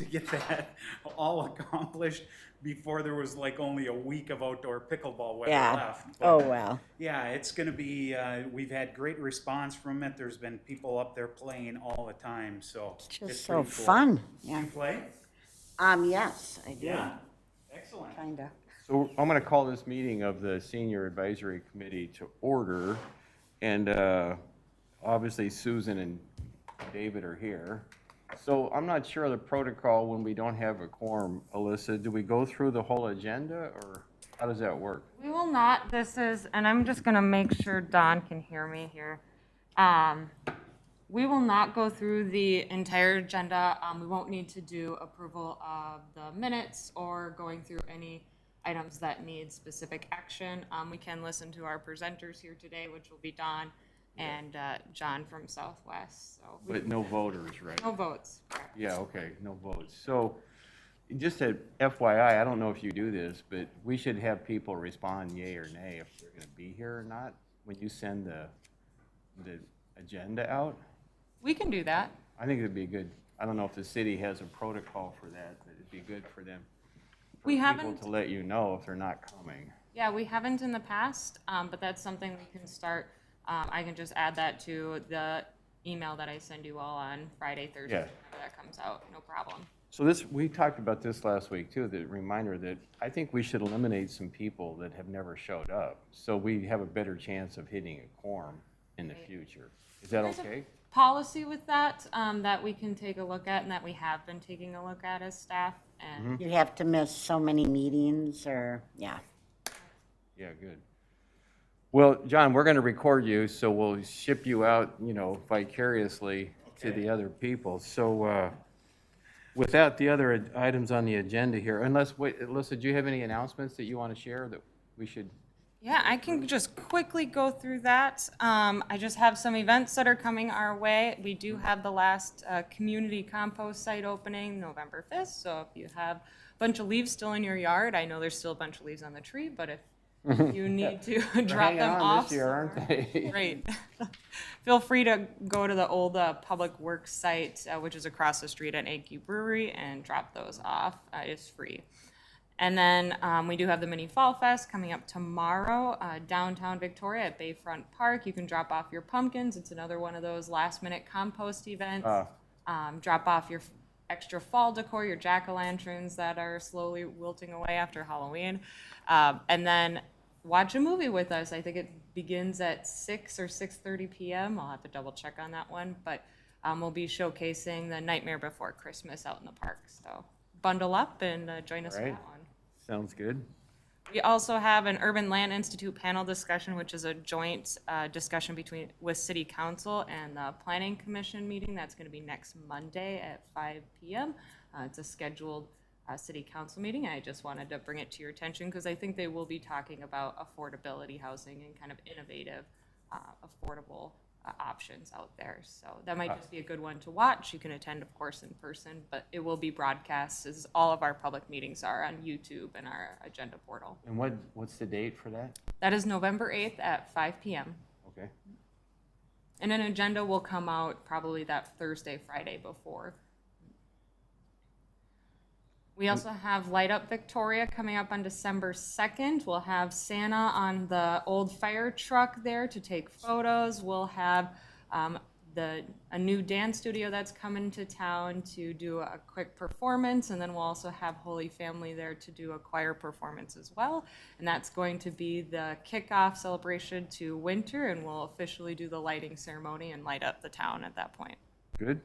to get that all accomplished before there was like only a week of outdoor pickleball weather Yeah. left. Oh, well. Yeah, it's going to be, we've had great response from it. There's been people up there playing all the time, so It's just it's so pretty cool. fun. Do Yeah. you play? Yes, I do. Yeah. Excellent. Kinda. So I'm going to call this meeting of the Senior Advisory Committee to order. And obviously Susan and David are here. So I'm not sure of the protocol when we don't have a quorum. Alyssa, do we go through the whole agenda or how does that work? We will not, this is, and I'm just gonna make sure Don can hear me here. We will not go through the entire agenda. We won't need to do approval of the minutes or going through any items that need specific action. We can listen to our presenters here today, which will be Don and John from Southwest, so. But no voters, right? No votes, correct. Yeah, okay, no votes. So just a FYI, I don't know if you do this, but we should have people respond yay or nay if they're going to be here or not when you send the agenda out. We can do that. I think it'd be good. I don't know if the city has a protocol for that, but it'd be good for them. For We people haven't. to let you know if they're not coming. Yeah, we haven't in the past, but that's something we can start. I can just add that to the email that I send you all on Friday, Thursday, Yeah. whenever that comes out, no problem. So this, we talked about this last week too, the reminder that I think we should eliminate some people that have never showed up. So we have a better chance of hitting a quorum in the future. Is that There's a okay? policy with that, that we can take a look at and that we have been taking a look at as staff. And You have to miss so many meetings or, yeah. Yeah, good. Well, John, we're going to record you, so we'll ship you out, vicariously to the other people. So with that, the other items on the agenda here, wait, Alyssa, do you have any announcements that you want to share that we should? yeah, I can just quickly go through that. I just have some events that are coming our way. We do have the last community compost site opening November 5th. So if you have a bunch of leaves still in your yard, I know there's still a bunch of leaves on the tree, but if you need to drop them off. This year, aren't they? Right. Feel free to go to the old Public Works site, which is across the street at AQ Brewery, and drop those off. It's free. And then we do have the Mini Fall Fest coming up tomorrow, downtown Victoria at Bayfront Park. You can drop off your pumpkins. It's another one of those last-minute compost events. Drop off your extra fall decor, your jack-o'-lanterns that are slowly wilting away after Halloween. And then watch a movie with us. I think it begins at 6 or 6:30 p.m. I'll have to double check on that one. But we'll be showcasing The Nightmare Before Christmas out in the park. So bundle up and join us for Right. that one. Sounds good. We also have an Urban Land Institute panel discussion, which is a joint discussion with City Council and the Planning Commission meeting. That's going to be next Monday at 5 p.m. It's a scheduled City Council meeting. I just wanted to bring it to your attention because I think they will be talking about affordability housing and kind of innovative, affordable options out there. So that might just be a good one to watch. You can attend, of course, in person, but it will be broadcast as all of our public meetings are on YouTube and our agenda portal. And what's the date for that? That is November 8th at 5 p.m. Okay. And an agenda will come out probably that Thursday, Friday before. We also have Light Up Victoria coming up on December 2nd. We'll have Santa on the old fire truck there to take photos. We'll have a new dance studio that's coming to town to do a quick performance, and then we'll also have Holy Family there to do a choir performance as well. And that's going to be the kickoff celebration to winter, and we'll officially do the lighting ceremony and light up the town at that point. Good.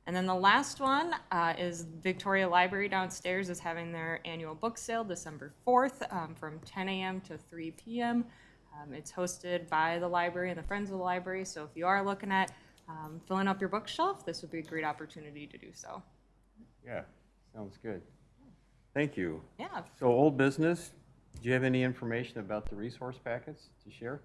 And then the last one is Victoria Library downstairs is having their annual book sale December 4th from 10 a.m. to 3 p.m. It's hosted by the library and the Friends of the Library, so if you are looking at filling up your bookshelf, this would be a great opportunity to do so. Yeah, sounds good. Thank you. Yeah. So old business, do you have any information about the resource packets to share?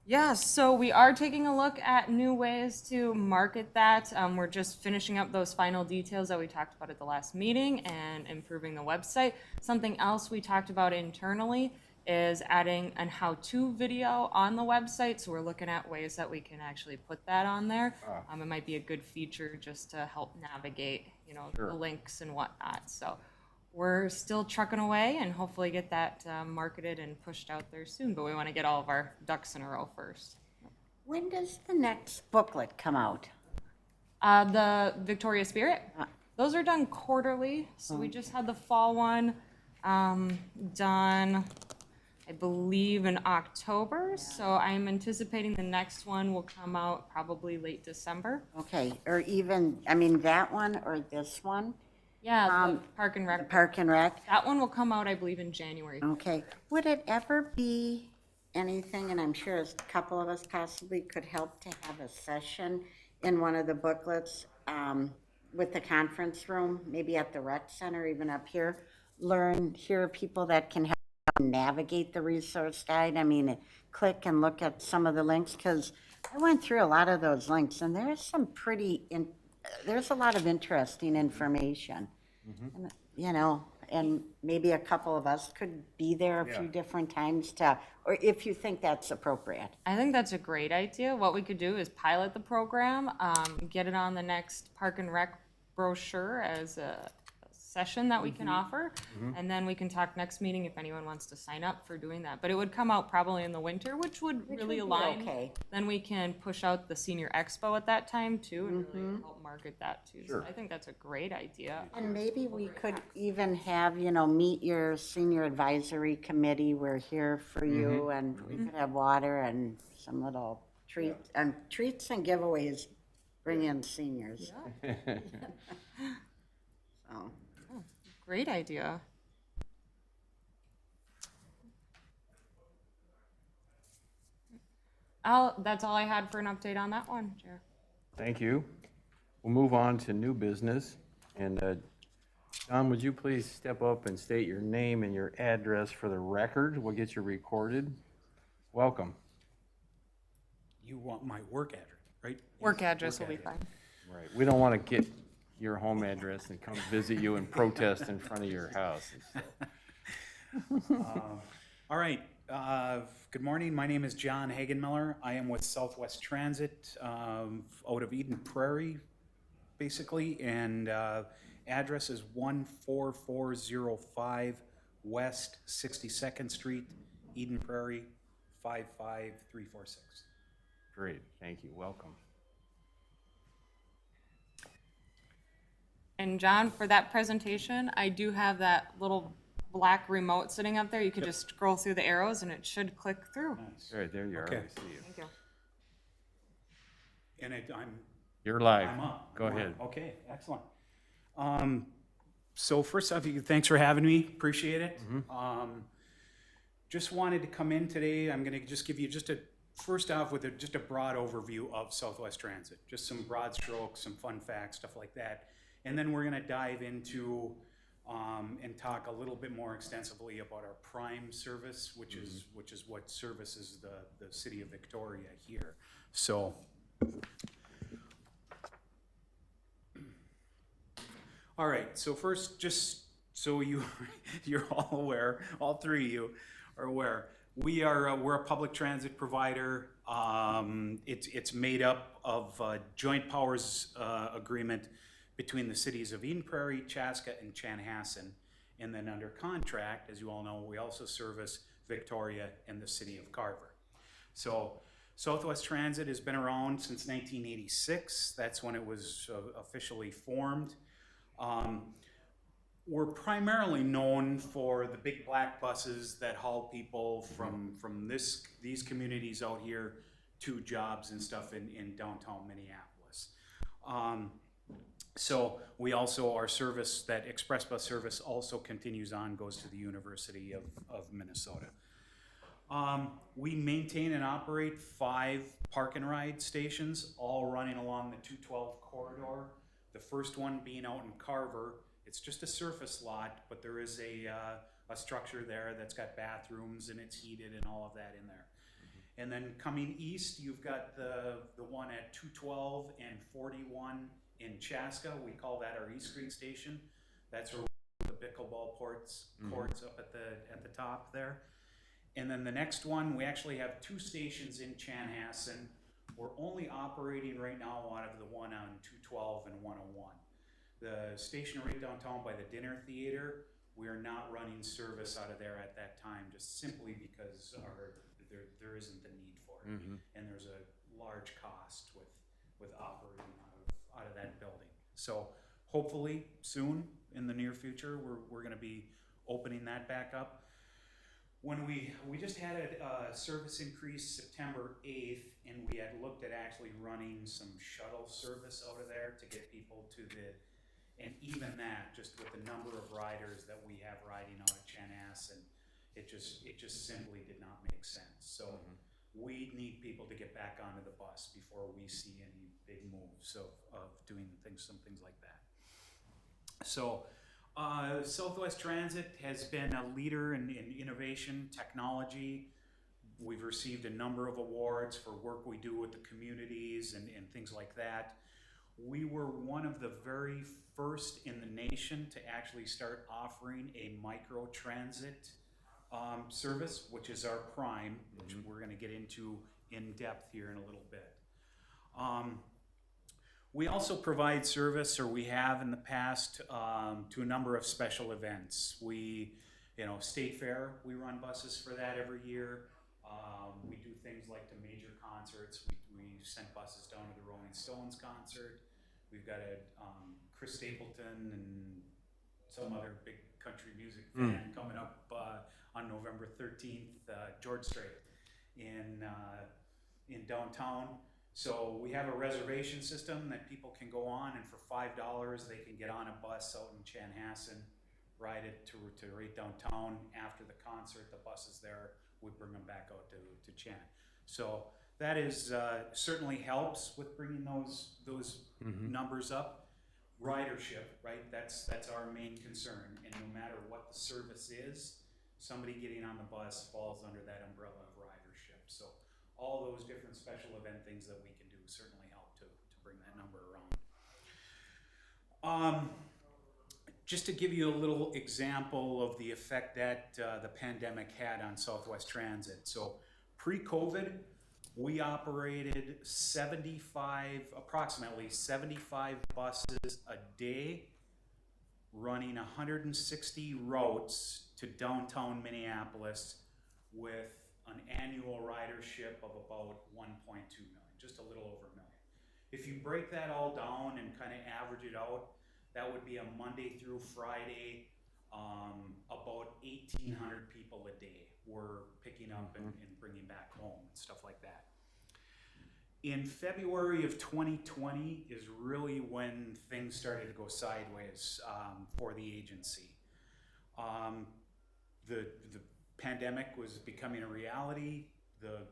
Yeah, so we are taking a look at new ways to market that. We're just finishing up those final details that we talked about at the last meeting and improving the website. Something else we talked about internally is adding an how-to video on the website. So we're looking at ways that we can actually put that on there. It might be a good feature just to help navigate, you know, Sure. the links and whatnot. So we're still trucking away and hopefully get that marketed and pushed out there soon. But we want to get all of our ducks in a row first. When does the next booklet come out? The Victoria Spirit, those are done quarterly. So we just had the fall one done, I believe, in October. So I'm anticipating the next one will come out probably late December. Okay, or even, I mean, that one or this one, Yeah, the Park and the Rec. Park and Rec? That one will come out, I believe, in January. Okay, would it ever be anything, and I'm sure a couple of us possibly could help to have a session in one of the booklets with the conference room, maybe at the rec center, even up here, hear people that can help navigate the resource guide. I mean, click and look at some of the links, because I went through a lot of those links, and there's some there's a lot of interesting information. And, you know, and maybe a couple of us could be there a few different times or if you think that's appropriate. I think that's a great idea. What we could do is pilot the program, get it on the next Park and Rec brochure as a session that we can offer, and then we can talk next meeting if anyone wants to sign up for doing that. But it would come out probably in the winter, which would really would be align. okay. Then we can push out the senior expo at that time too, and really help market that too. Sure. So I think that's a great idea. And maybe we could even have, you know, meet your senior advisory committee. We're here for you, and we could have water and some little treats and giveaways. Bring in seniors. So. Great idea. That's all I had for an update on that one, Chair. Thank you. We'll move on to new business. And John, would you please step up and state your name and your address for the record? We'll get you recorded. Welcome. You want my work address, right? Work Yes, address will be address. fine. Right. We don't want to get your home address and come visit you and protest in front of your house. All right, good morning. My name is John Haggenmiller. I am with Southwest Transit out of Eden Prairie, basically, and address is 14405 West 62nd Street, Eden Prairie, 55346. Great. Thank you. Welcome. And John, for that presentation, I do have that little black remote sitting up there. You could just scroll through the arrows and it should click through. Nice. All right, there you are. Okay. I see you. Thank you. And You're live. I'm up. Go I'm ahead. up. Okay, excellent. So first off, thanks for having me. Appreciate it. Just wanted to come in today. I'm going to just give you first off with just a broad overview of Southwest Transit, just some broad strokes, some fun facts, stuff like that. And then we're going to dive into and talk a little bit more extensively about our Prime service, which is what services the city of Victoria here. So, all right. So first, just so you're all aware, all three of you are aware, we're a public transit provider. It's made up of a joint powers agreement between the cities of Eden Prairie, Chaska, and Chanhassen. And then under contract, as you all know, we also service Victoria and the city of Carver. So Southwest Transit has been around since 1986. That's when it was officially formed. We're primarily known for the big black buses that haul people from these communities out here to jobs and stuff in downtown Minneapolis. So we also, our service, that express bus service also continues on, goes to the University of Minnesota. We maintain and operate 5 park and ride stations, all running along the 212 corridor. The first one being out in Carver. It's just a surface lot, but there is a structure there that's got bathrooms and it's heated and all of that in there. And then coming east, you've got the one at 212 and 41 in Chaska. We call that our East Street station. That's where the pickleball courts up at the top there. And then the next one, we actually have 2 stations in Chanhassen. We're only operating right now out of the one on 212 and 101. The station right downtown by the dinner theater, we are not running service out of there at that time, just simply because there isn't the need for it. And there's a large cost with operating out of that building. So hopefully soon in the near future, we're gonna be opening that back up. When we just had a service increase September 8th, and we had looked at actually running some shuttle service out of there to get people to and even that, just with the number of riders that we have riding out of Chanhassen, it just simply did not make sense. So we need people to get back onto the bus before we see any big moves of doing some things like that. So Southwest Transit has been a leader in innovation technology. We've received a number of awards for work we do with the communities and things like that. We were one of the very first in the nation to actually start offering a microtransit service, which is our prime, which we're going to get into in depth here in a little bit. We also provide service, or we have in the past, to a number of special events. State Fair, we run buses for that every year. We do things like to major concerts. We sent buses down to the Rolling Stones concert. We've got a Chris Stapleton and some other big country music fan coming up on November 13th, George Strait in downtown. So we have a reservation system that people can go on, and for $5 they can get on a bus out in Chanhassen, ride it to right downtown. After the concert, the bus is there. We bring them back out to Chan. So that is certainly helps with bringing those numbers up. Ridership, right? That's our main concern. And no matter what the service is, somebody getting on the bus falls under that umbrella of ridership. So all those different special event things that we can do certainly help to bring that number around. Just to give you a little example of the effect that the pandemic had on Southwest Transit. So pre-COVID, we operated approximately 75 buses a day, running 160 routes to downtown Minneapolis with an annual ridership of about 1.2 million, just a little over a million. If you break that all down and kind of average it out, that would be a Monday through Friday, about 1,800 people a day were picking up and bringing back home and stuff like that. In February of 2020 is really when things started to go sideways for the agency. The pandemic was becoming a reality. The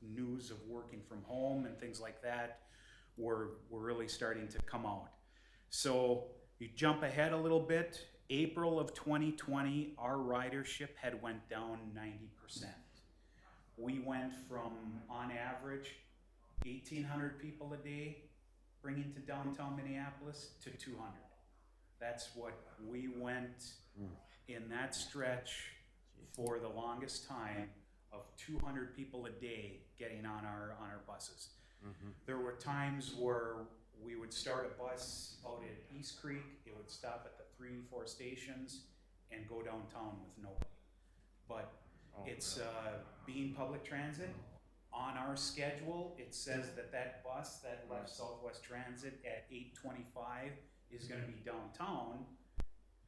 news of working from home and things like that were really starting to come out. So you jump ahead a little bit. April of 2020, our ridership had went down 90%. We went from, on average, 1,800 people a day bringing to downtown Minneapolis to 200. That's what we went in that stretch for the longest time, of 200 people a day getting on our buses. There were times where we would start a bus out at East Creek, it would stop at the 3-4 stations and go downtown with nobody. But it's being public transit. On our schedule, it says that bus that left Southwest Transit at 8:25 is gonna be downtown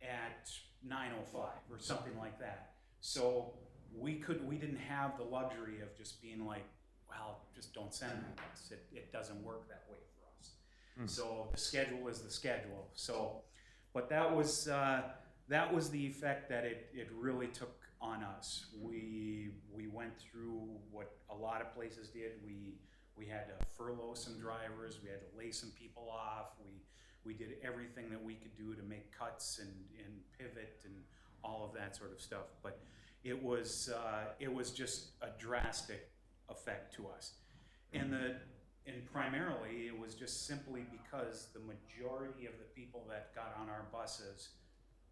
at 9:05 or something like that. So we didn't have the luxury of just being like, well, just don't send that bus. It doesn't work that way for us. So the schedule is the schedule. So, but that was the effect that it really took on us. We went through what a lot of places did. We had to furlough some drivers. We had to lay some people off. We did everything that we could do to make cuts and pivot and all of that sort of stuff. But it was just a drastic effect to us. And primarily, it was just simply because the majority of the people that got on our buses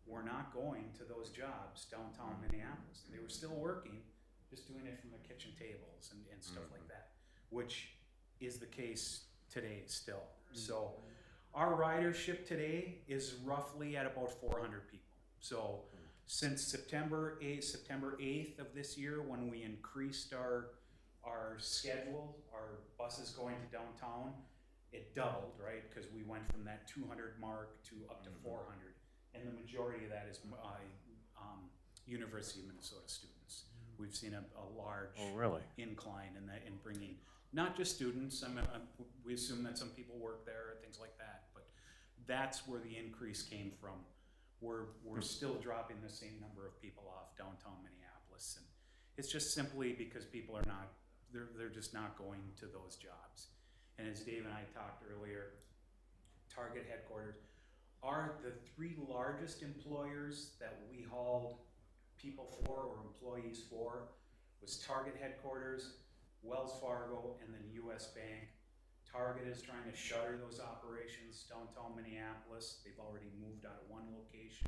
were not going to those jobs downtown Minneapolis. They were still working, just doing it from the kitchen tables and stuff like that, which is the case today still. So Our ridership today is roughly at about 400 people. So since September 8th of this year, when we increased our schedule, our buses going to downtown, it doubled, right? Because we went from that 200 mark to up to 400. And the majority of that is University of Minnesota students. We've seen a large incline in that, in bringing not just students. We assume that some people work there, things like that, but that's where the increase came from. We're still dropping the same number of people off downtown Minneapolis, and it's just simply because people are not, they're just not going to those jobs. And as Dave and I talked earlier, Target headquarters are the 3 largest employers that we hauled people for, or employees for, was Target headquarters, Wells Fargo, and then US Bank. Target is trying to shutter those operations downtown Minneapolis. They've already moved out of one location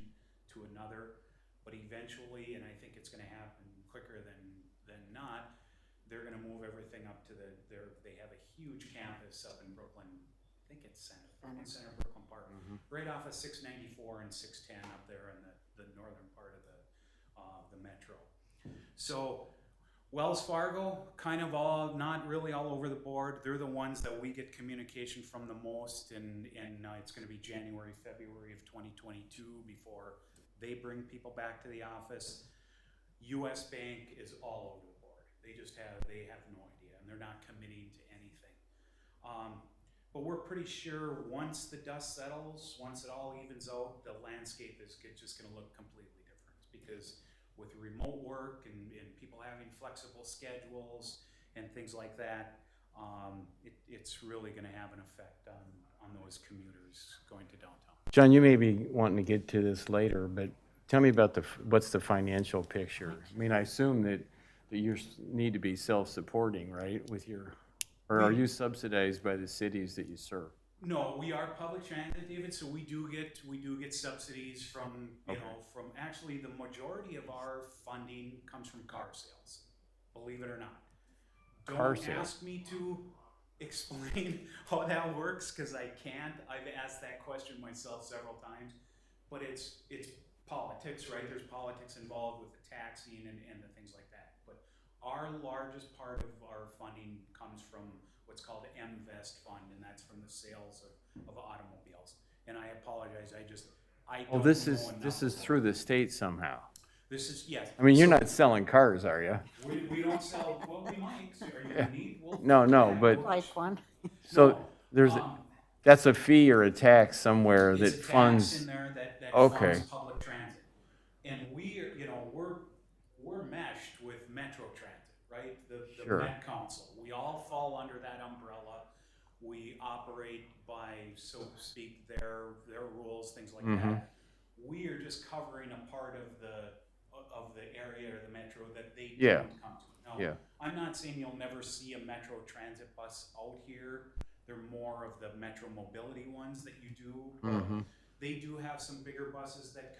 to another, but eventually, and I think it's going to happen quicker than not, they're going to move everything up to they have a huge campus up in Brooklyn. I think it's Center Brooklyn Park, right off of 694 and 610 up there in the northern part of the metro. So Wells Fargo, kind of all, not really all over the board. They're the ones that we get communication from the most, and it's going to be January, February of 2022 before they bring people back to the office. US Bank is all over the board. They have no idea, and they're not committing to anything. But we're pretty sure once the dust settles, once it all evens out, the landscape is just going to look completely different, because with remote work and people having flexible schedules and things like that, it's really going to have an effect on those commuters going to downtown. John, you may be wanting to get to this later, but tell me about what's the financial picture? I mean, I assume that you need to be self-supporting, right, or are you subsidized by the cities that you serve? No, we are public transit, David, so we do get subsidies from, from actually the majority of our funding comes from car sales, believe it or not. Don't ask me to explain how that works, because I can't. I've asked that question myself several times, but it's politics, right? There's politics involved with the taxing and the things like that. But our largest part of our funding comes from what's called MVest fund, and that's from the sales of automobiles. And I apologize, I don't know This enough is through the state somehow. This is, yes. I mean, you're not selling cars, are you? We don't sell, well, we might. Are you in need? No, but Like one. so there's that's a fee or a tax somewhere that It's a tax funds. in there that Okay. funds public transit. And we're meshed with Metro Transit, right? The Sure. Met Council. We all fall under that umbrella. We operate by, so to speak, their rules, things like that. We are just covering a part of the area or the metro that they don't come to. No, I'm not saying you'll never see a Metro Transit bus out here. They're more of the Metro Mobility ones that you do. They do have some bigger buses that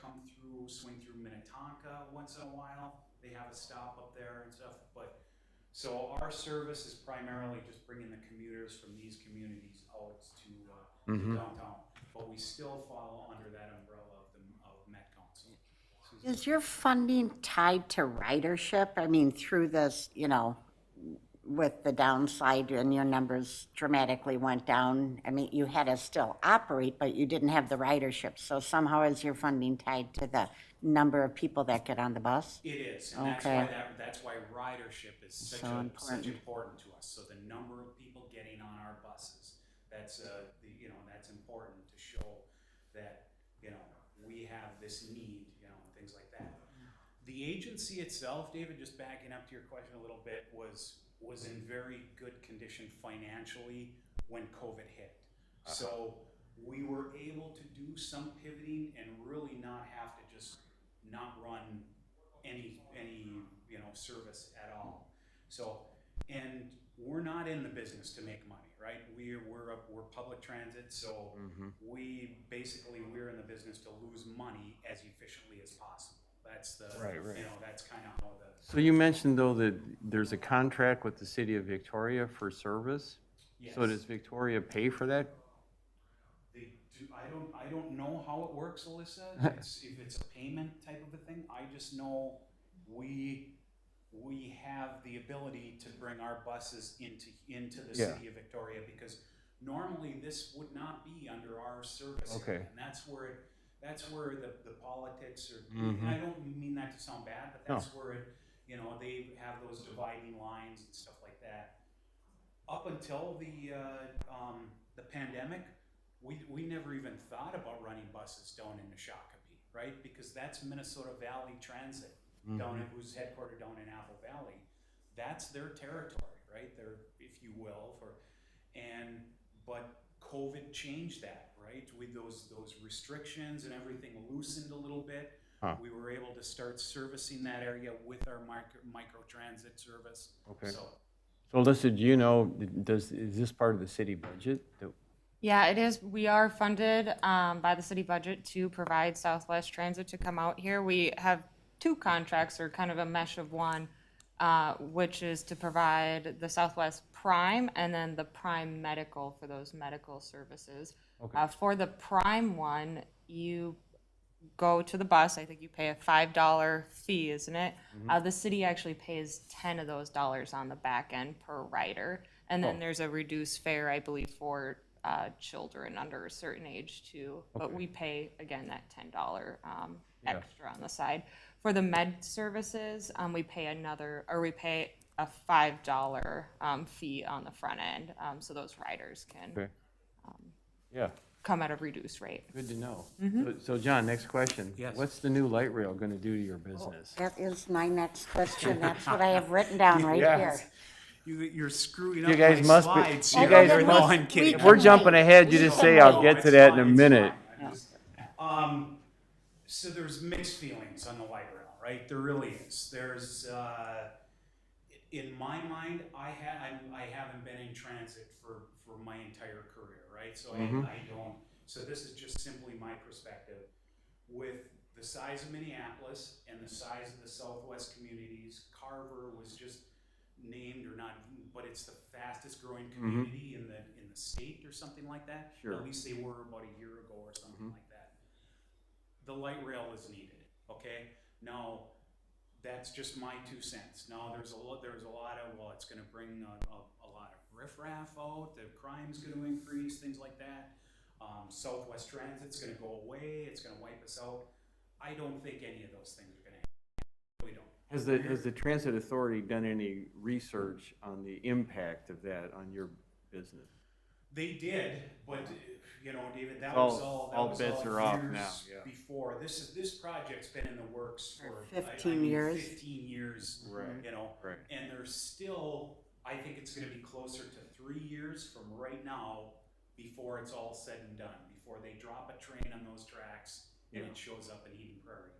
swing through Minnetonka once in a while. They have a stop up there and stuff. But so our service is primarily just bringing the commuters from these communities out to downtown. But we still fall under that umbrella of Met Council. Is your funding tied to ridership? I mean, through this, with the downside and your numbers dramatically went down, I mean, you had to still operate, but you didn't have the ridership. So somehow is your funding tied to the number of people that get on the bus? It is, and that's why ridership is such important to us. So the number of people getting on our buses, that's important to show that we have this need, things like that. The agency itself, David, just backing up to your question a little bit, was in very good condition financially when COVID hit. So we were able to do some pivoting and really not have to just not run any service at all. So, and we're not in the business to make money, right? We're public transit, so we're in the business to lose money as efficiently as possible. That's Right. That's kind of how So you mentioned though that there's a contract with the city of Victoria for service. Yes. So does Victoria pay for that? I don't know how it works, Alyssa. If it's a payment type of a thing. I just know we have the ability to bring our buses into the Yeah. city of Victoria, because normally this would not be under our service Okay. area. And that's where the politics are, Mhm. and I don't mean that to sound bad, but that's where it, they have those dividing lines and stuff like that. Up until the pandemic, we never even thought about running buses down into Shakopee, right? Because that's Minnesota Valley Transit, who's headquartered down in Apple Valley. That's their territory, right? If you will, but COVID changed that, right? With those restrictions and everything loosened a little bit. Huh. We were able to start servicing that area with our microtransit service. Okay. So Alyssa, do you know, is this part of the city budget? Yeah, it is. We are funded by the city budget to provide Southwest Transit to come out here. We have two contracts, or kind of a mesh of one, which is to provide the Southwest Prime and then the Prime Medical for those medical services. Okay. For the Prime one, you go to the bus. I think you pay a $5 fee, isn't it? The city actually pays 10 of those dollars on the back end per rider. And then there's a reduced fare, I believe, for children under a certain age too. But we pay, again, that $10 extra on the side. For the med services, we pay a $5 fee on the front end, so those riders can Okay. Yeah, come at a reduced rate. good to know. So John, next question. Yes. What's the new light rail gonna do to your business? That is my next question. That's what I have written down right here. you're screwing You up guys my must be- slides. you here. guys No, must- I'm kidding. If we're jumping ahead, you just say, I'll get to that in a minute. So there's mixed feelings on the light rail, right? There really is. There's, in my mind, I haven't been in transit for my entire career, right? So I don't. So this is just simply my perspective. With the size of Minneapolis and the size of the Southwest communities, Carver was just named, or not, but it's the fastest growing community in the state or something like that. Sure. At least they were about a year ago or something like that. The light rail is needed, okay? Now, that's just my 2 cents. Now, there's a lot of, well, it's gonna bring a lot of riffraff out, the crime's gonna increase, things like that. Southwest Transit's gonna go away, it's gonna wipe us out. I don't think any of those things are gonna happen. I really don't. Has the transit authority done any research on the impact of that on your business? They did, but David, that All- was all. all bets are off years now, yeah. Before this project's been in the works for 15 years. 15 years, Right. Right. and there's still. I think it's going to be closer to 3 years from right now before it's all said and done. Before they drop a train on those tracks and it shows up in Eden Prairie.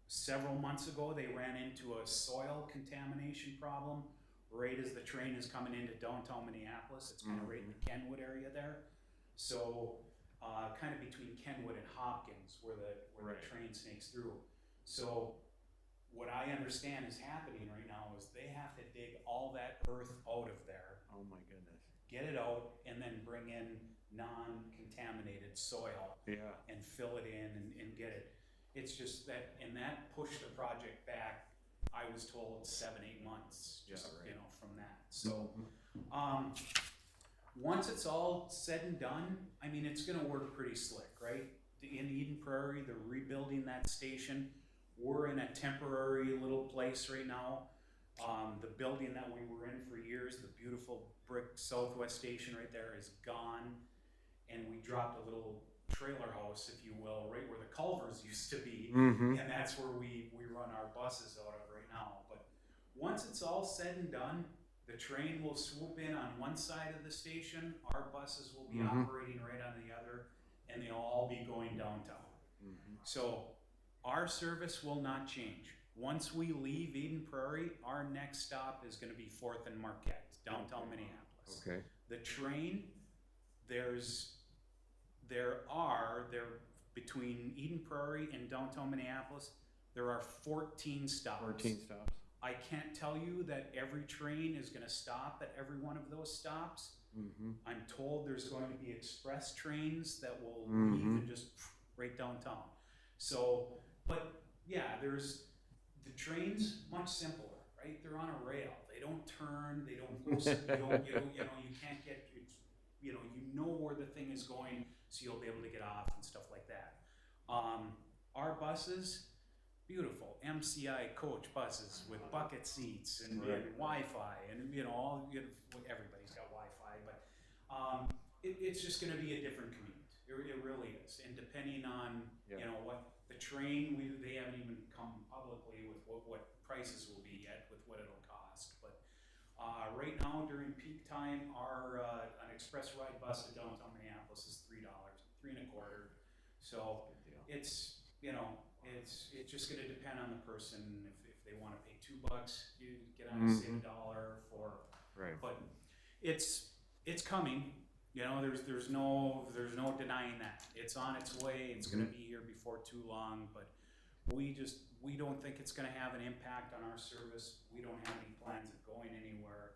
Several months ago, they ran into a soil contamination problem right as the train is coming into downtown Minneapolis. It's kind of right in the Kenwood area there. So, kind of between Kenwood and Hopkins, where the train snakes through. So, what I understand is happening right now is they have to dig all that earth out of there, Oh my goodness. get it out, and then bring in non-contaminated soil and fill it in and get it. It's just that, and that pushed the project back, I was told 7-8 months, just, from that. So, once it's all said and done, I mean, it's gonna work pretty slick, right? In Eden Prairie, they're rebuilding that station. We're in a temporary little place right now. The building that we were in for years, the beautiful brick Southwest station right there, is gone. And we dropped a little trailer house, if you will, right where the Culvers used to be. And that's where we run our buses out of right now. But once it's all said and done, the train will swoop in on one side of the station, our buses will be operating right on the other, and they'll all be going downtown. So our service will not change. Once we leave Eden Prairie, our next stop is gonna be 4th and Marquette, downtown Minneapolis. Okay. The train, between Eden Prairie and downtown Minneapolis, there are 14 stops. 14 stops. I can't tell you that every train is gonna stop at every one of those stops, I'm told there's going to be express trains that will leave and just right downtown. So, but yeah, there's, the trains, much simpler, right? They're on a rail. They don't turn, they don't go, you can't get, you know where the thing is going, so you'll be able to get off and stuff like that. Our buses, beautiful MCI coach buses with bucket seats and Wi-Fi and everybody's got Wi-Fi, but it's just going to be a different commute. It really is, and depending on what the train, they haven't even come publicly with what prices will be yet, with what it'll cost. But right now during peak time, our an express ride bus to downtown Minneapolis is $3, $3.25. So it's it's just going to depend on the person. If they want to pay $2, you get on to save $1 for. Right. But it's coming. There's no denying that. It's on its way. It's going to be here before too long. But we don't think it's going to have an impact on our service. We don't have any plans of going anywhere.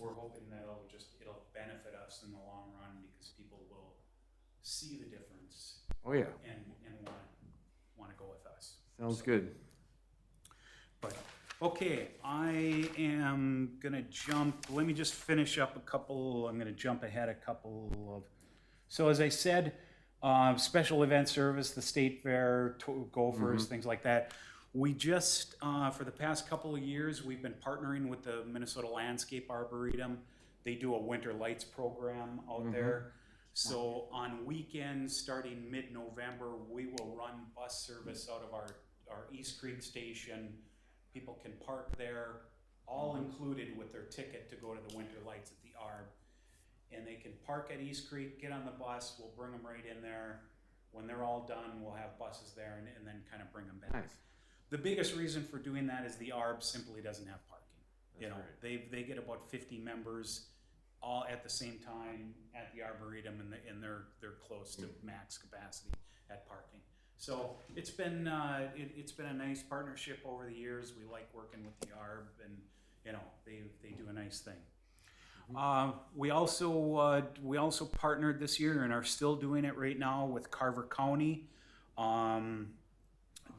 We're hoping that it'll benefit us in the long run, because people will see the difference. Oh yeah. And want to go with us. Sounds good. But okay, I am gonna jump. Let me just finish up a couple. I'm gonna jump ahead a couple of. So as I said, special event service, the state fair, Gophers, things like that. We just for the past couple of years, we've been partnering with the Minnesota Landscape Arboretum. They do a winter lights program out there. So on weekends, starting mid-November, we will run bus service out of our East Creek station. People can park there, all included with their ticket to go to the winter lights at the ARB. And they can park at East Creek, get on the bus, we'll bring them right in there. When they're all done, we'll have buses there and then kind of bring them back. Nice. The biggest reason for doing that is the ARB simply doesn't have parking. They get about 50 members all at the same time at the Arboretum, and they're close to max capacity at parking. So it's been a nice partnership over the years. We like working with the ARB, and they do a nice thing. We also partnered this year and are still doing it right now with Carver County.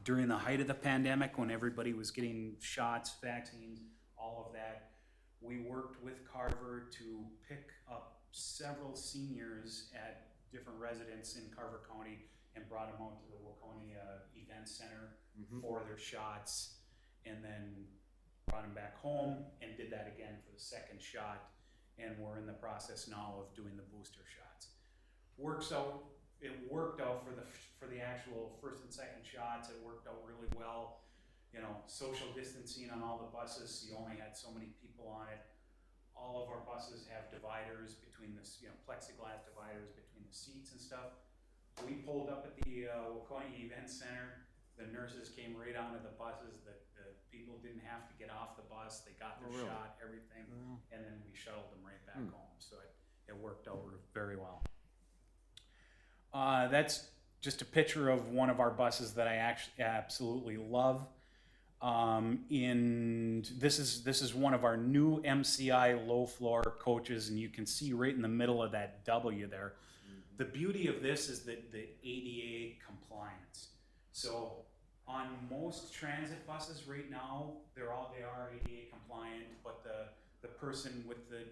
During the height of the pandemic, when everybody was getting shots, vaccines, all of that, we worked with Carver to pick up several seniors at different residents in Carver County and brought them out to the Waconia Event Center for their shots, and then brought them back home and did that again for the second shot. And we're in the process now of doing the booster shots. It worked out for the actual first and second shots. It worked out really well. Social distancing on all the buses. You only had so many people on it. All of our buses have dividers between the, plexiglass dividers between the seats and stuff. We pulled up at the Waconia Event Center. The nurses came right onto the buses. The people didn't have to get off the bus. They got their shot, everything, and then we shuttled them right back home. So it worked out very well. That's just a picture of one of our buses that I actually absolutely love. This is one of our new MCI low floor coaches, and you can see right in the middle of that W there. The beauty of this is that the ADA compliance. So on most transit buses right now, they are ADA compliant, but the person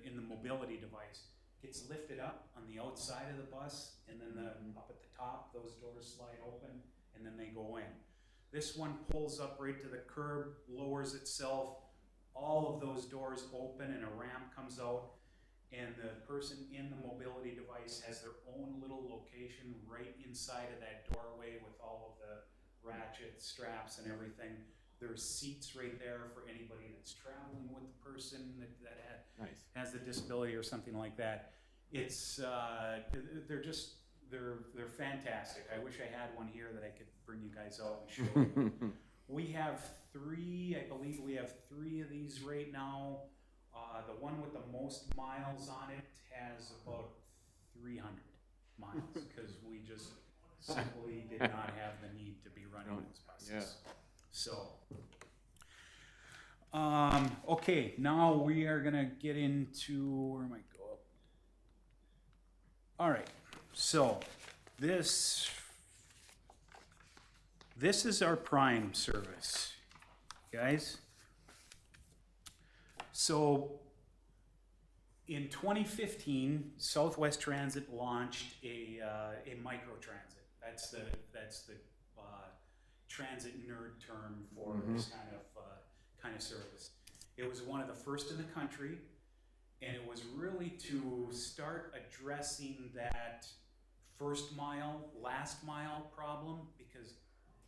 in the mobility device gets lifted up on the outside of the bus, and then up at the top, those doors slide open, and then they go in. This one pulls up right to the curb, lowers itself, all of those doors open, and a ramp comes out, and the person in the mobility device has their own little location right inside of that doorway with all of the ratchet straps and everything. There's seats right there for anybody that's traveling with the person that has the disability or something like that. It's they're fantastic. I wish I had one here that I could bring you guys out and show you. We have three, I believe we have three of these right now. The one with the most miles on it has about 300 miles because we just simply did not have the need to be running those buses. Yeah. So, okay, now we are gonna get into, where am I going? All right, so this is our Prime service, guys. So in 2015, Southwest Transit launched a Microtransit. That's the transit nerd term for this kind of service. It was one of the first in the country, and it was really to start addressing that first mile, last mile problem, because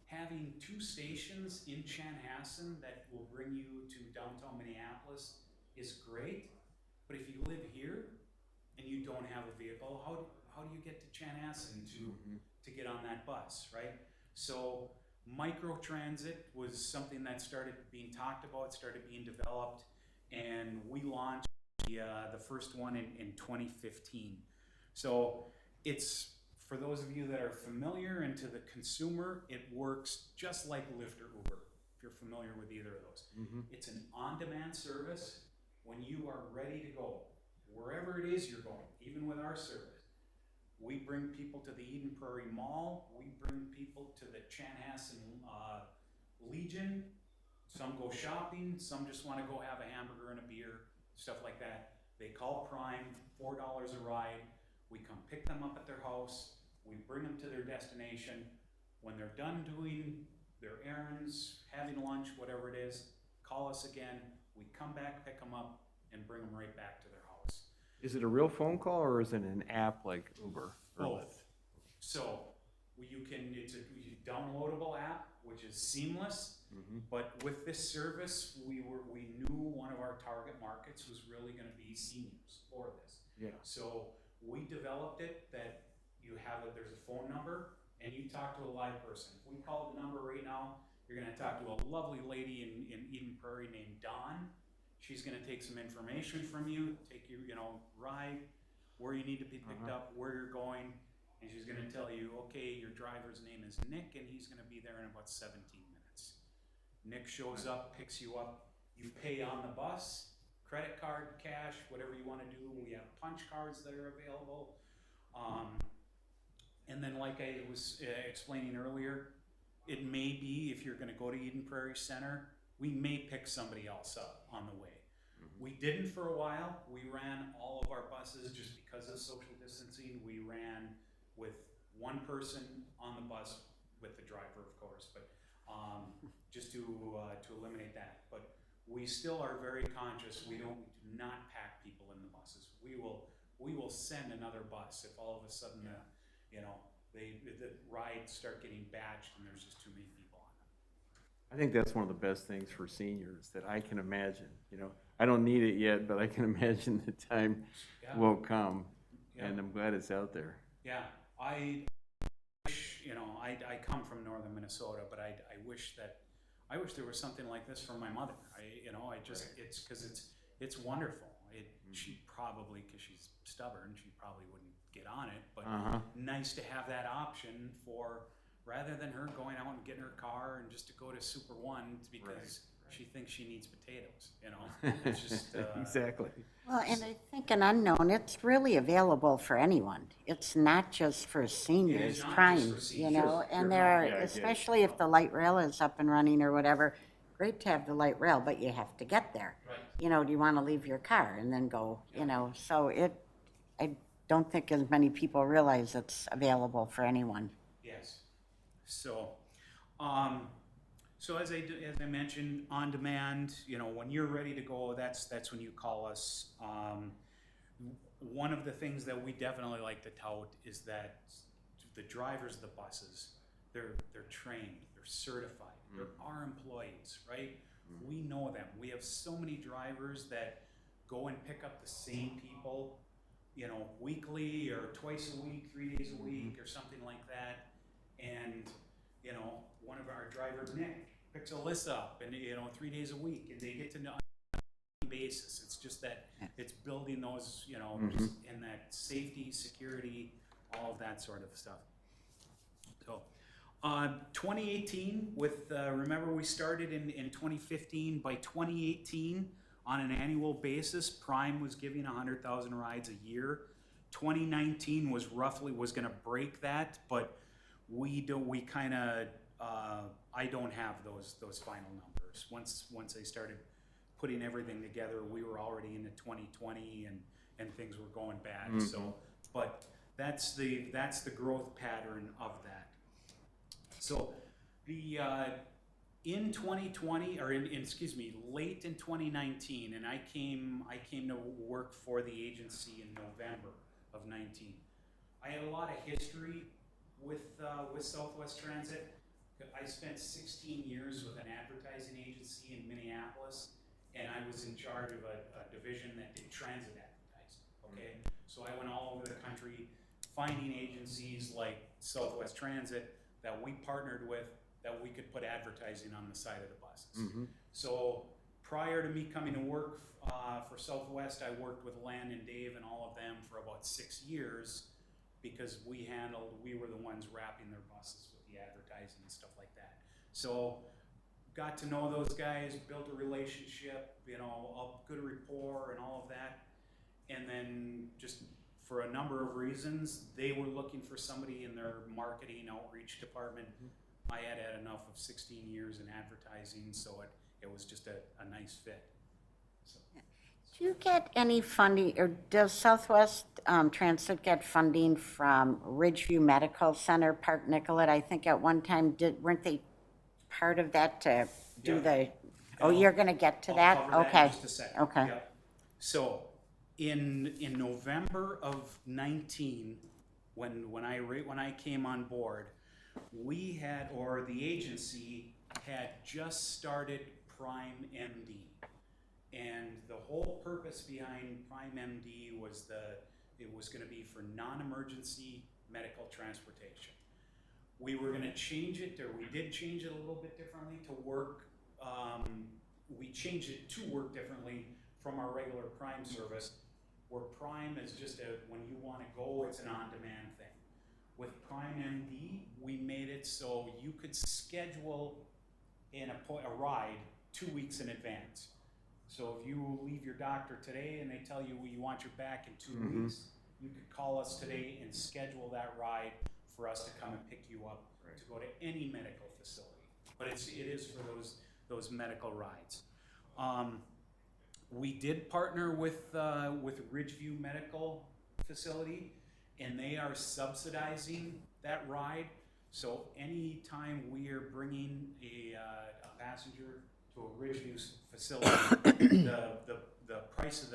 having two stations in Chanhassen that will bring you to downtown Minneapolis is great, but if you live here and you don't have a vehicle, how do you get to Chanhassen to get on that bus, right? So Microtransit was something that started being talked about, started being developed, and we launched the first one in 2015. So it's, for those of you that are familiar, and to the consumer, it works just like Lyft or Uber, if you're familiar with either of those. It's an on-demand service. When you are ready to go, wherever it is you're going, even with our service, we bring people to the Eden Prairie Mall, we bring people to the Chanhassen Legion, some go shopping, some just want to go have a hamburger and a beer, stuff like that. They call Prime, $4 a ride, we come pick them up at their house, we bring them to their destination. When they're done doing their errands, having lunch, whatever it is, call us again, we come back, pick them up, and bring them right back to their house. Is it a real phone call or is it an app like Uber? Or Lyft? Both. So it's a downloadable app, which is seamless. But with this service, we knew one of our target markets was really going to be seniors for this. Yeah. So we developed it that there's a phone number and you talk to a live person. If we call the number right now, you're going to talk to a lovely lady in Eden Prairie named Dawn. She's going to take some information from you, take you, ride, where you need to be picked up, where you're going, and she's going to tell you, okay, your driver's name is Nick, and he's going to be there in about 17 minutes. Nick shows up, picks you up, you pay on the bus, credit card, cash, whatever you want to do. We have punch cards that are available. And then like I was explaining earlier, it may be, if you're going to go to Eden Prairie Center, we may pick somebody else up on the way. We didn't for a while. We ran all of our buses just because of social distancing. We ran with one person on the bus with the driver, of course, but just to eliminate that. But we still are very conscious. We do not pack people in the buses. We will send another bus if all of a sudden the rides start getting batched and there's just too many people on them. I think that's one of the best things for seniors that I can imagine. I don't need it yet, but I can imagine the time will come, and I'm glad it's out there. Yeah, I come from northern Minnesota, but I wish there was something like this for my mother. It's because it's wonderful. She probably, because she's stubborn, she probably wouldn't get on it, but nice to have that option rather than her going out and getting her car and just to go to Super One because she thinks she needs potatoes, It's just Exactly. Well, and I think an unknown, it's really available for anyone. It's not just for seniors, not Prime, just for seniors. and there are, Yeah, I get it. especially if the light rail is up and running or whatever, great to have the light rail, but you have to get there. Right. Do you want to leave your car and then go, so I don't think as many people realize it's available for anyone. Yes. So, as I mentioned, on demand, when you're ready to go, that's when you call us. One of the things that we definitely like to tout is that the drivers of the buses, they're trained, they're certified, they're our employees, right? We know them. We have so many drivers that go and pick up the same people, weekly or twice a week, 3 days a week, or something like that. And one of our drivers, Nick, picks Alyssa up, and 3 days a week, and they get to know on a basis. It's just that it's building those, just in that safety, security, all of that sort of stuff. So, 2018 remember we started in 2015. By 2018, on an annual basis, Prime was giving 100,000 rides a year 2019 was gonna break that, but we kind of, I don't have those final numbers. Once they started putting everything together, we were already into 2020 and things were going bad. So, but that's the growth pattern of that. So the in 2020, or excuse me, late in 2019, and I came to work for the agency in November of 19. I had a lot of history with Southwest Transit. I spent 16 years with an advertising agency in Minneapolis, and I was in charge of a division that did transit advertising. Okay, so I went all over the country finding agencies like Southwest Transit that we partnered with, that we could put advertising on the side of the buses. So prior to me coming to work for Southwest, I worked with Len and Dave and all of them for about 6 years, because we were the ones wrapping their buses with the advertising and stuff like that. So got to know those guys, built a relationship, you know, a good rapport and all of that. And then just for a number of reasons, they were looking for somebody in their marketing outreach department. I had enough of 16 years in advertising, so it was just a nice fit. So. Do you get any funding, or does Southwest Transit get funding from Ridgeview Medical Center, Park Nicollet? I think at one time, weren't they part of that to do Yep. the, oh, you're gonna get to I'll that? cover that in Okay, just a second. okay. Yep. So in November of 19, when I came on board, we had, or the agency had just started Prime MD. And the whole purpose behind Prime MD was it was gonna be for non-emergency medical transportation. We were gonna change it, or we did change it a little bit differently to work, we changed it to work differently from our regular Prime service, where Prime is just when you wanna go, it's an on-demand thing. With Prime MD, we made it so you could schedule a ride 2 weeks in advance. So if you leave your doctor today and they tell you you want your back in 2 weeks, you could call us today and schedule that ride for us to come and pick you up to go to any medical facility. But it is for those medical rides. We did partner with Ridgeview Medical Facility, and they are subsidizing that ride. So anytime we are bringing a passenger to a Ridgeview facility, the price of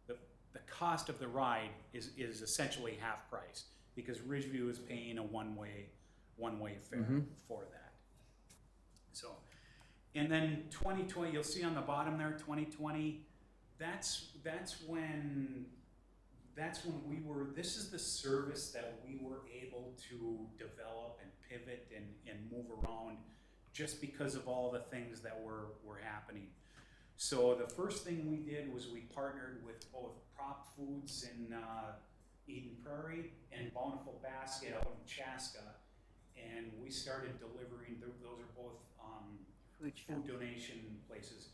the cost of the ride is essentially half price, because Ridgeview is paying a one-way fare for that. So, and then 2020, you'll see on the bottom there, 2020. That's when this is the service that we were able to develop and pivot and move around, just because of all the things that were happening. So the first thing we did was we partnered with both Prop Foods in Eden Prairie and Bountiful Basket out in Chaska, and we started delivering. Those are both food donation places.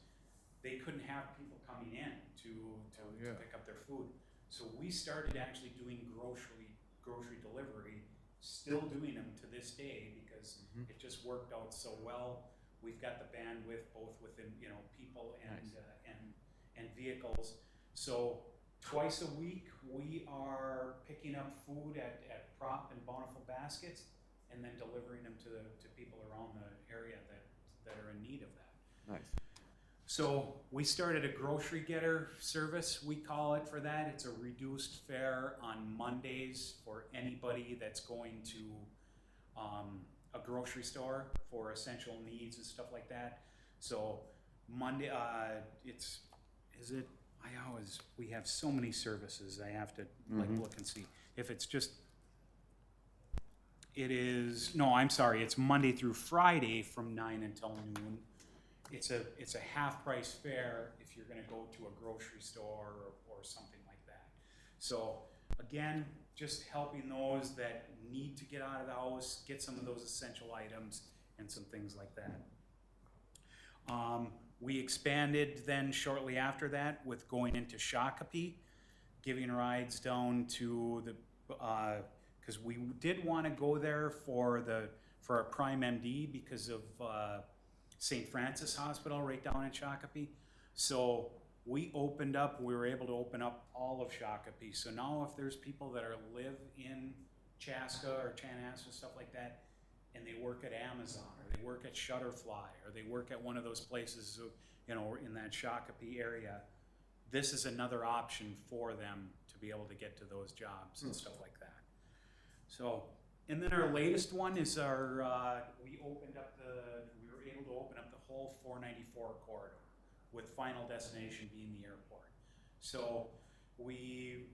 They couldn't have people coming in to pick up their food, so we started actually doing grocery delivery. Still doing them to this day, because it just worked out so well. We've got the bandwidth both within people and vehicles. So twice a week we are picking up food at Prop and Bountiful Baskets, and then delivering them to people around the area that are in need of that. Nice. So we started a grocery getter service, we call it, for that. It's a reduced fare on Mondays for anybody that's going to a grocery store for essential needs and stuff like that. So Monday, we have so many services, I have to look and see. If it's just, it's Monday through Friday from 9 until noon. It's a half price fare if you're gonna go to a grocery store or something like that. So again, just helping those that need to get out of the house, get some of those essential items and some things like that. We expanded then shortly after that with going into Shakopee, giving rides down to the, because we did want to go there for our Prime MD because of St. Francis Hospital right down in Shakopee. So we were able to open up all of Shakopee. So now if there's people that live in Chaska or Chanhassen, stuff like that, and they work at Amazon, or they work at Shutterfly, or they work at one of those places, you know, in that Shakopee area, this is another option for them to be able to get to those jobs and stuff like that. So, and then our latest one is we were able to open up the whole 494 corridor, with final destination being the airport. So we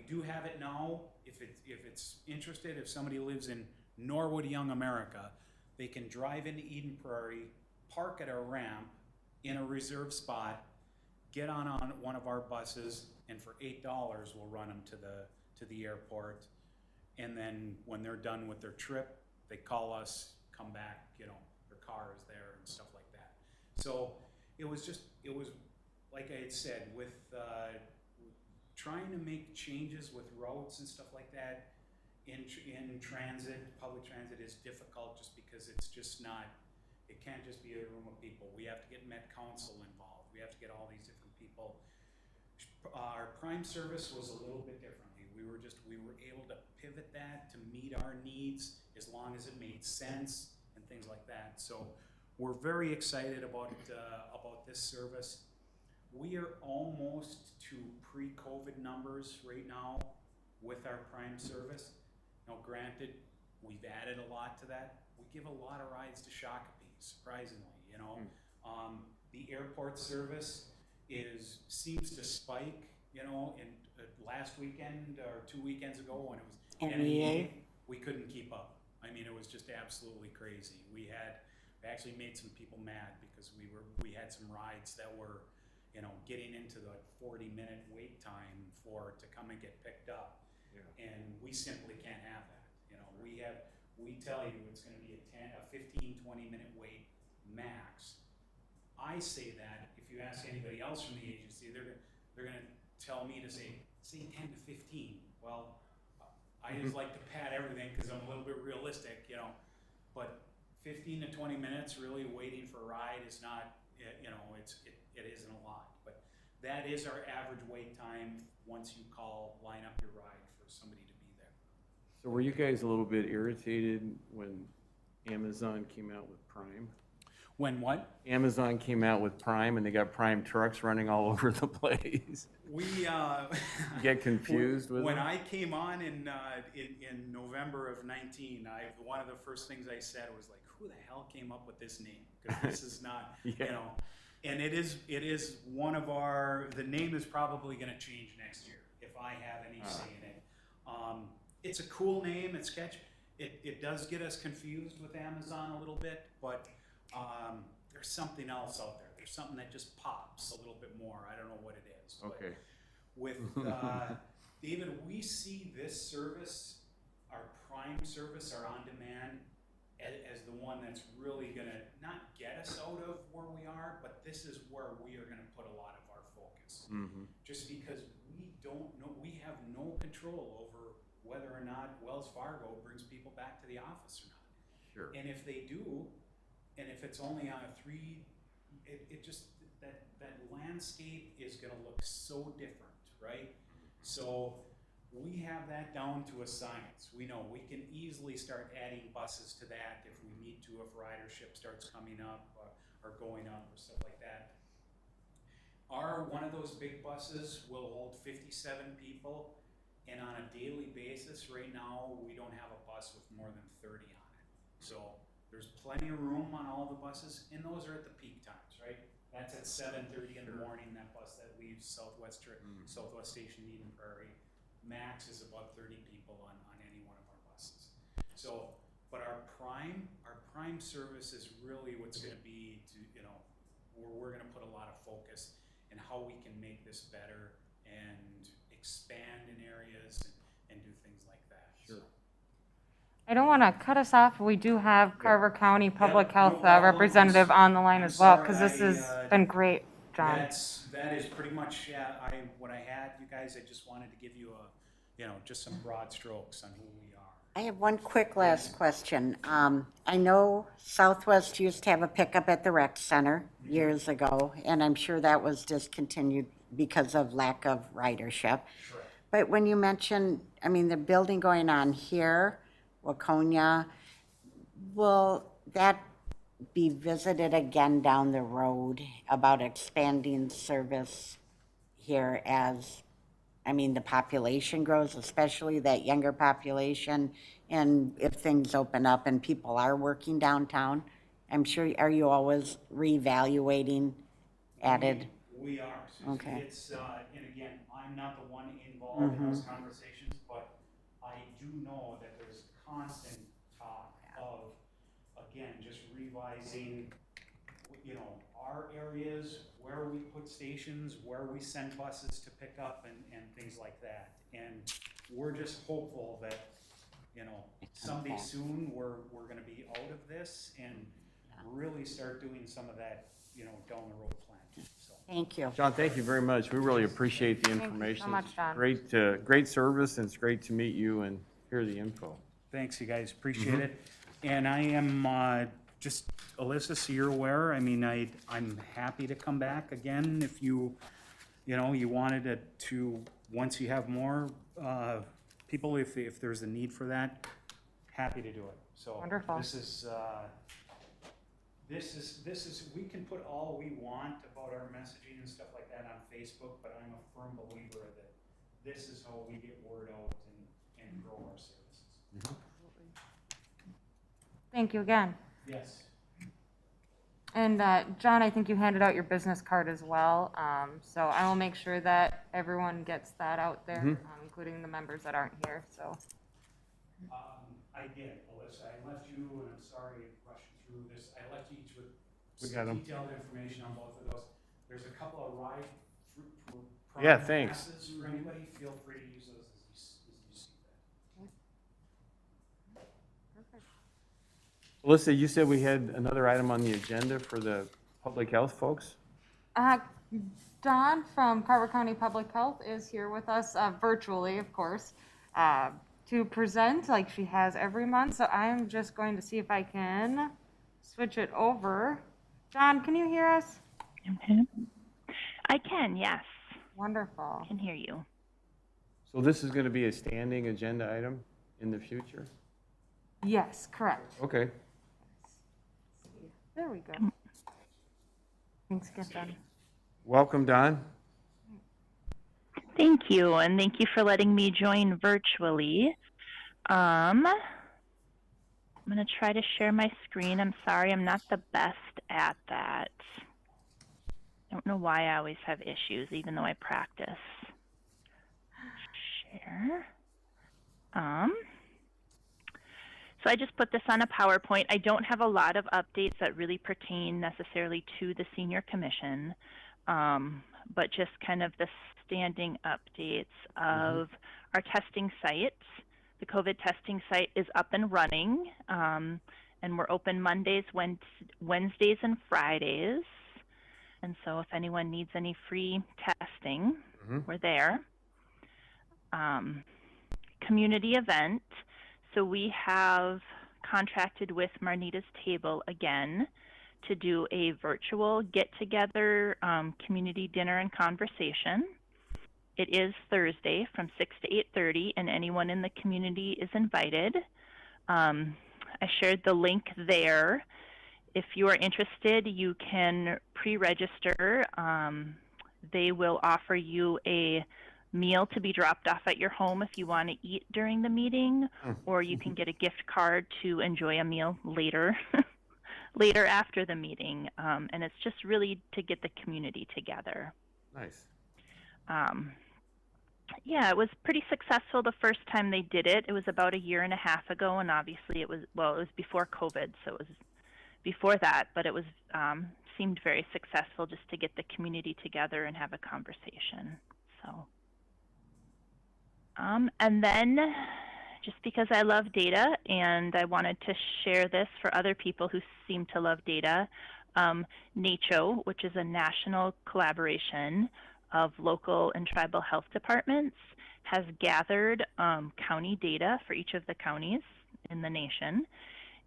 do have it now. If it's interested, if somebody lives in Norwood, Young America, they can drive into Eden Prairie, park at our ramp in a reserved spot, get on one of our buses, and for $8 we'll run them to the airport. And then when they're done with their trip, they call us, come back, you know, their car is there and stuff like that. So it was like I had said, with trying to make changes with routes and stuff like that in transit, public transit is difficult just because it's just not, it can't just be a room of people. We have to get Met Council involved. We have to get all these different people. Our Prime service was a little bit differently. We were able to pivot that to meet our needs as long as it made sense and things like that. So we're very excited about this service. We are almost to pre-COVID numbers right now with our Prime service. Now granted, we've added a lot to that. We give a lot of rides to Shakopee, surprisingly, you know. The airport service seems to spike, you know, in last weekend or 2 weekends ago when it was NEA, we couldn't keep up. I mean, it was just absolutely crazy. We actually made some people mad because we had some rides that were, you know, getting into the 40-minute wait time to come and get picked up. Yeah. And we simply can't have that. You know, we tell you it's going to be a 15, 20-minute wait max. I say that if you ask anybody else from the agency, they're going to tell me to say 10 to 15. Well, I just like to pad everything because I'm a little bit realistic, you know. But 15 to 20 minutes really waiting for a ride is not, you know, it isn't a lot. But that is our average wait time once you line up your ride for somebody to be there. So were you guys a little bit irritated when Amazon came out with Prime? When what? Amazon came out with Prime and they got Prime trucks running all over the place. We get confused with when them? I came on in November of 19, one of the first things I said was like, who the hell came up with this name? Because this is not, you know, and it is one of the name is probably going to change next year if I have any say in it. It's a cool name, it's catchy. It does get us confused with Amazon a little bit, but there's something else out there. There's something that just pops a little bit more. I don't know what it is. Okay. With David, we see this service, our Prime service, our on-demand, as the one that's really going to not get us out of where we are, but this is where we are going to put a lot of our focus. Just because we don't know, we have no control over whether or not Wells Fargo brings people back to the office or not. Sure. And if they do, and if it's only on that landscape is going to look so different, right? So we have that down to a science. We know we can easily start adding buses to that if we need to, if ridership starts coming up or going up or stuff like that. One of those big buses will hold 57 people, and on a daily basis right now we don't have a bus with more than 30 on it. So there's plenty of room on all the buses, and those are at the peak times, right? That's at 7:30 in the morning, that bus that leaves Southwest Station, Eden Prairie. Max is about 30 people on any one of our buses. So, but our Prime service is really what's going to be where we're going to put a lot of focus in how we can make this better and expand in areas and do things like that. Sure. I don't want to cut us off. We do have Carver County Public Health no, representative on the line I'm as well, sorry, because this has been great. John. That is pretty much, what I had, you guys. I just wanted to give you just some broad strokes on who we are. I have one quick last question. I know Southwest used to have a pickup at the rec center years ago, and I'm sure that was discontinued because of lack of ridership. Sure. But when you mentioned, I mean, the building going on here, Waconia, will that be visited again down the road about expanding service here as, I mean, the population grows, especially that younger population, and if things open up and people are working downtown? I'm sure, are you always reevaluating added? We are, Susan. Okay. It's, and again, I'm not the one involved in those conversations, but I do know that there's constant talk of, again, just revising, our areas, where we put stations, where we send buses to pick up and things like that. And we're just hopeful that, someday soon, we're gonna be out of this and really start doing some of that, down the road plan, so. Thank you. John, thank you very much. We really appreciate the Thank you so information. much, John. Great service, and it's great to meet you and hear the info. Thanks, you guys, appreciate it. And I am, just, Alyssa, so you're aware, I mean, I'm happy to come back again if you wanted to, once you have more, people, if there's a need for that, happy to do it, so. Wonderful. This is, we can put all we want about our messaging and stuff like that on Facebook, but I'm a firm believer that this is how we get word out and grow our services. Thank you again. Yes. And John, I think you handed out your business card as well. So I will make sure that everyone gets that out there, including the members that aren't here. So I did, Alyssa. I left you, and I'm sorry rushing through this. I left you each with We some got 'em. detailed information on both of those. There's a couple of ride Yeah, thanks. passes for anybody. Feel free to use those as you see that. Alyssa, you said we had another item on the agenda for the public health folks? Dawn from Carver County Public Health is here with us virtually, of course, to present like she has every month. So I'm just going to see if I can switch it over. John, can you hear us? Okay. I can, yes. Wonderful. I can hear you. So this is going to be a standing agenda item in the future? Yes, correct. Okay. There we go. Thanks, Don. Welcome, Don. Thank you, and thank you for letting me join virtually. I'm going to try to share my screen. I'm sorry, I'm not the best at that. I don't know why I always have issues, even though I practice. Share. So I just put this on a PowerPoint. I don't have a lot of updates that really pertain necessarily to the Senior Commission, but just kind of the standing updates of our testing sites. The COVID testing site is up and running, and we're open Mondays, Wednesdays, and Fridays. And so if anyone needs any free testing, we're there. Community event. So we have contracted with Marnita's Table again to do a virtual get-together community dinner and conversation. It is Thursday from 6 to 8:30, and anyone in the community is invited. I shared the link there. If you are interested, you can pre-register. They will offer you a meal to be dropped off at your home if you want to eat during the meeting, or you can get a gift card to enjoy a meal later after the meeting. And it's just really to get the community together. Nice. Yeah, it was pretty successful the first time they did it. It was about a year and a half ago, and obviously it was before COVID, so it was before that, but it was seemed very successful just to get the community together and have a conversation. So. And then, just because I love data and I wanted to share this for other people who seem to love data, NACHO, which is a national collaboration of local and tribal health departments, has gathered county data for each of the counties in the nation,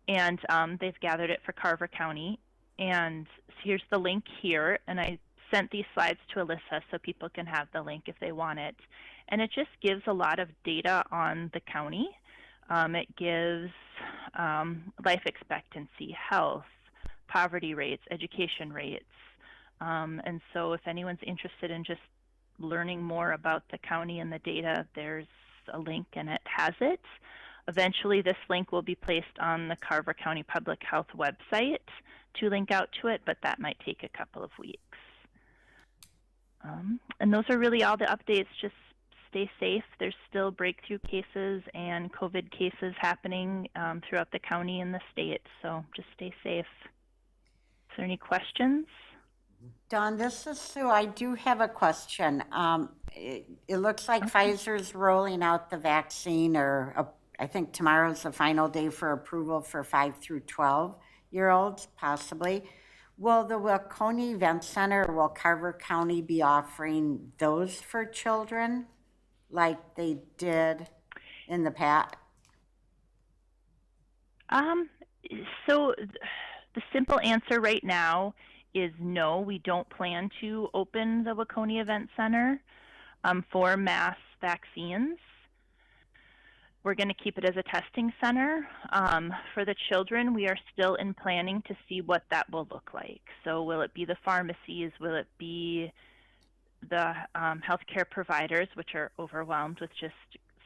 and they've gathered it for Carver County. And here's the link here, and I sent these slides to Alyssa so people can have the link if they want it. And it just gives a lot of data on the county. It gives life expectancy, health, poverty rates, education rates. And so if anyone's interested in just learning more about the county and the data, there's a link and it has it. Eventually this link will be placed on the Carver County Public Health website to link out to it, but that might take a couple of weeks. And those are really all the updates. Just stay safe. There's still breakthrough cases and COVID cases happening throughout the county and the state, so just stay safe. Is there any questions? Dawn, this is Sue. I do have a question. It looks like Pfizer's rolling out the vaccine, I think tomorrow's the final day for approval for 5 through 12-year-olds, possibly. Will the Waconia Event Center, will Carver County be offering those for children like they did in the past? So the simple answer right now is no, we don't plan to open the Waconia Event Center for mass vaccines. We're going to keep it as a testing center. For the children, we are still in planning to see what that will look like. So will it be the pharmacies? Will it be the healthcare providers, which are overwhelmed with just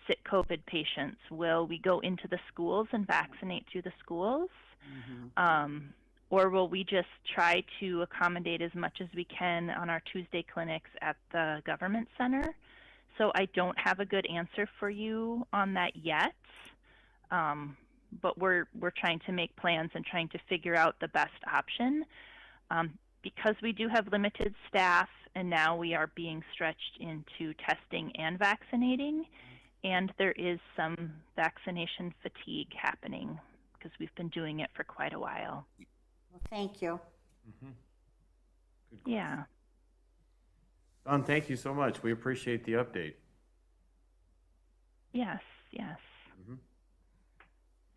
sick COVID patients? Will we go into the schools and vaccinate through the schools? Or will we just try to accommodate as much as we can on our Tuesday clinics at the government center? So I don't have a good answer for you on that yet, but we're trying to make plans and trying to figure out the best option. Because we do have limited staff and now we are being stretched into testing and vaccinating, and there is some vaccination fatigue happening because we've been doing it for quite a while. Well, thank you. Yeah. Don, thank you so much. We appreciate the update. Yes, yes.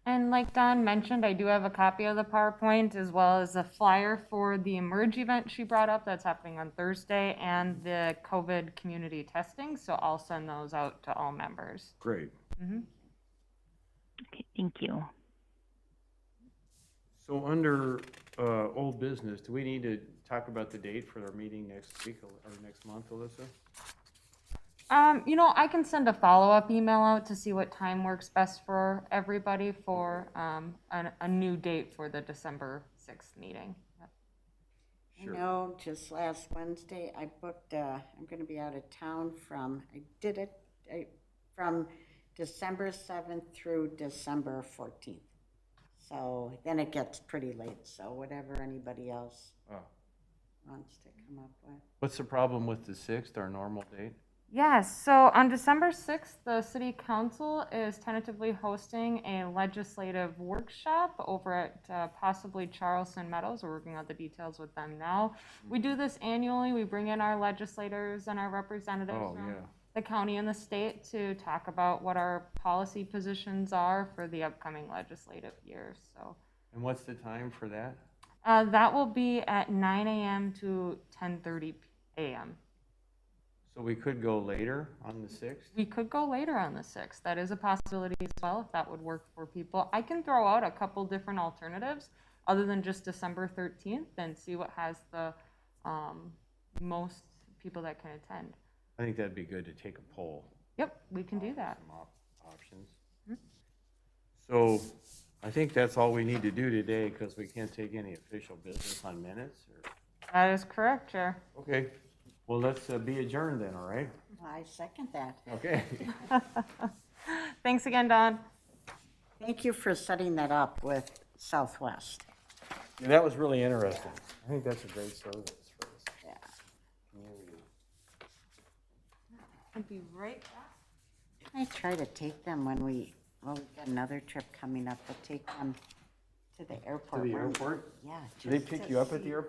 And like Dawn mentioned, I do have a copy of the PowerPoint as well as a flyer for the Emerge event she brought up that's happening on Thursday and the COVID community testing. So I'll send those out to all members. Great. Okay, thank you. So under old business, do we need to talk about the date for our meeting next week or next month, Alyssa? You know, I can send a follow-up email out to see what time works best for everybody for a new date for the December 6th meeting. Yep. Sure. I know just last Wednesday I booked, I'm going to be out of town from December 7th through December 14th. So then it gets pretty late, so whatever anybody else wants to come up with. What's the problem with the 6th, our normal date? Yes, so on December 6th, the City Council is tentatively hosting a legislative workshop over at possibly Charleston Meadows. We're working out the details with them now. We do this annually. We bring in our legislators and our representatives from the county and the state to talk about what our policy positions are for the upcoming legislative year. So. And what's the time for that? That will be at 9 a.m. to 10:30 a.m. So we could go later on the 6th? We could go later on the 6th. That is a possibility as well, if that would work for people. I can throw out a couple different alternatives other than just December 13th and see what has the most people that can attend. I think that'd be good to take a poll. Yep, we can do that. Some options. So I think that's all we need to do today because we can't take any official business on minutes. That is correct, Chair. Okay. Well, let's be adjourned then, all right? I second that. Okay. Thanks again, Don. Thank you for setting that up with Southwest. Yeah, that was really interesting. I think that's a great service for us. Yeah. Community. I'll be right back. I try to take them when we got another trip coming up, but take them To the airport. To the weren't airport? Yeah. Do they just pick to you up at see- the airport?